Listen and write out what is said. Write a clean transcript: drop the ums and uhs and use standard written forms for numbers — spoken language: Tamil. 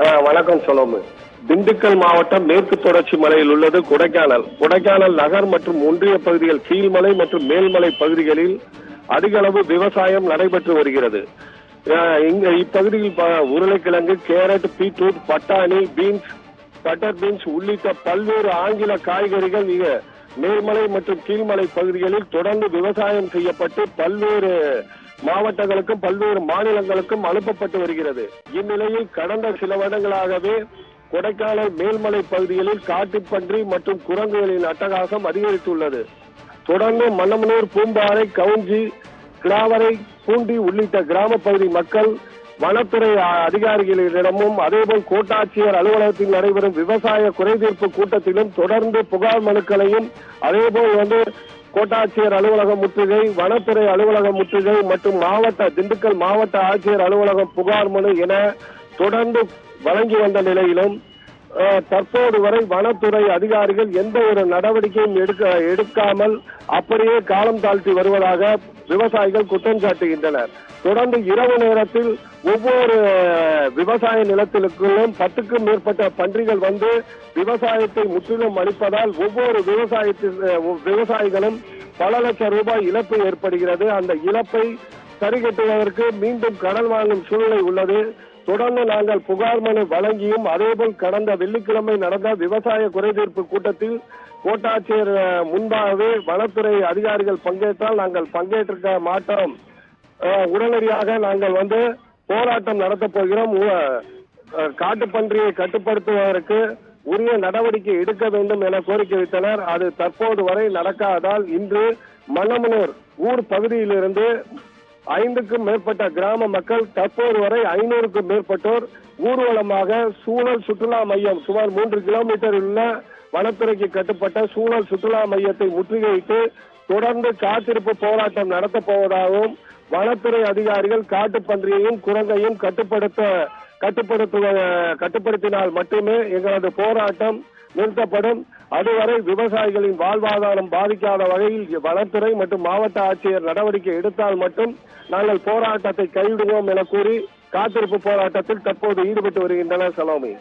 வணக்கம் சலோமு. திண்டுக்கல் மாவட்டம் மேற்கு தொடர்ச்சி மலையில் உள்ளது கொடைக்கானல். கொடைக்கானல் நகர் மற்றும் ஒன்றிய பகுதிகள், கீழ்மலை மற்றும் மேல்மலை பகுதிகளில் அதிக அளவு விவசாயம் நடைபெற்று வருகிறது. இப்பகுதியில் உருளைக்கிழங்கு, கேரட், பீட்ரூட், பட்டாணி, பீன்ஸ், பட்டர் பீன்ஸ் உள்ளிட்ட பல்வேறு ஆங்கில காய்கறிகள் மேல்மலை மற்றும் கீழ்மலை பகுதிகளில் தொடர்ந்து விவசாயம் செய்யப்பட்டு பல்வேறு மாவட்டங்களுக்கும் பல்வேறு மாநிலங்களுக்கும் அனுப்பப்பட்டு வருகிறது. இந்நிலையில் கடந்த சில வருடங்களாகவே கொடைக்கானல் மேல்மலை பகுதிகளில் காட்டுப்பன்றி மற்றும் குரங்குகளின் அட்டகாசம் அதிகரித்துள்ளது. தொடர்ந்து மன்னமனூர், பூம்பாறை, கவுஞ்சி, கிடாவரை, பூண்டி உள்ளிட்ட கிராம பகுதி மக்கள் வனத்துறை அதிகாரிகளிடமும் அதேபோல் கோட்டாட்சியர் அலுவலகத்தில் நடைபெறும் விவசாய குறைதீர்ப்பு கூட்டத்திலும் தொடர்ந்து புகார் மனுக்களையும், அதேபோல் கோட்டாட்சியர் அலுவலகம் முற்றுகை, வனத்துறை அலுவலகம் முற்றுகை மற்றும் திண்டுக்கல் மாவட்ட ஆட்சியர் அலுவலகம் புகார் மனு என தொடர்ந்து வழங்கி வந்த நிலையிலும் தற்போது வரை வனத்துறை அதிகாரிகள் எந்த ஒரு நடவடிக்கையும் எடுக்காமல் அப்படியே காலம் தாழ்த்தி வருவதாக விவசாயிகள் குற்றம் சாட்டுகின்றனர். தொடர்ந்து இரவு நேரத்தில் ஒவ்வொரு விவசாய நிலத்திற்குள்ளும் 10க்கும் மேற்பட்ட பன்றிகள் வந்து விவசாயத்தை முற்றிலும் அளிப்பதால் ஒவ்வொரு விவசாயிகளும் பல லட்சம் ரூபாய் இழப்பு ஏற்படுகிறது. அந்த இழப்பை சரிகட்டுவதற்கு மீண்டும் கடன் வாங்கும் சூழ்நிலை உள்ளது. தொடர்ந்து நாங்கள் புகார் மனு வழங்கியும், அதேபோல் கடந்த வெள்ளிக்கிழமை நடந்த விவசாய குறைதீர்ப்பு கூட்டத்தில் கோட்டாட்சியர் முன்பாகவே வனத்துறை அதிகாரிகள் பங்கேற்றால் நாங்கள் பங்கேற்க மாட்டோம், உடனடியாக நாங்கள் போராட்டம் நடத்தப் போகிறோம், காட்டுப்பன்றியை கட்டுப்படுத்துவதற்கு உரிய நடவடிக்கை எடுக்க வேண்டும் என கோரிக்கை வைத்தனர். அது தற்போது வரை நடக்காததால் இன்று மன்னமனூர் ஊர் பகுதியிலிருந்து 5க்கும் மேற்பட்ட கிராம மக்கள், தற்போது வரை 500க்கும் மேற்பட்டோர் ஊர்வலமாக சூழல் சுற்றுலா மையம் சுமார் 3 கிலோமீட்டரில் உள்ள வனத்துறைக்கு கட்டுப்பட்ட சூழல் சுற்றுலா மையத்தை முற்றுகையிட்டு தொடர்ந்து காத்திருப்பு போராட்டம் நடத்தப் போவதாகவும், வனத்துறை அதிகாரிகள் காட்டுப்பன்றியையும் குரங்கையும் கட்டுப்படுத்தினால் மட்டுமே எங்களது போராட்டம் நிறுத்தப்படும். அதுவரை விவசாயிகளின் வாழ்வாதாரம் பாதிக்காத வகையில் வனத்துறை மற்றும் மாவட்ட ஆட்சியர் நடவடிக்கை எடுத்தால் மட்டும் நாங்கள் போராட்டத்தை கைவிடுவோம் என கூறி காத்திருப்பு போராட்டத்தில் தற்போது ஈடுபட்டு வருகின்றனர். சலோமி.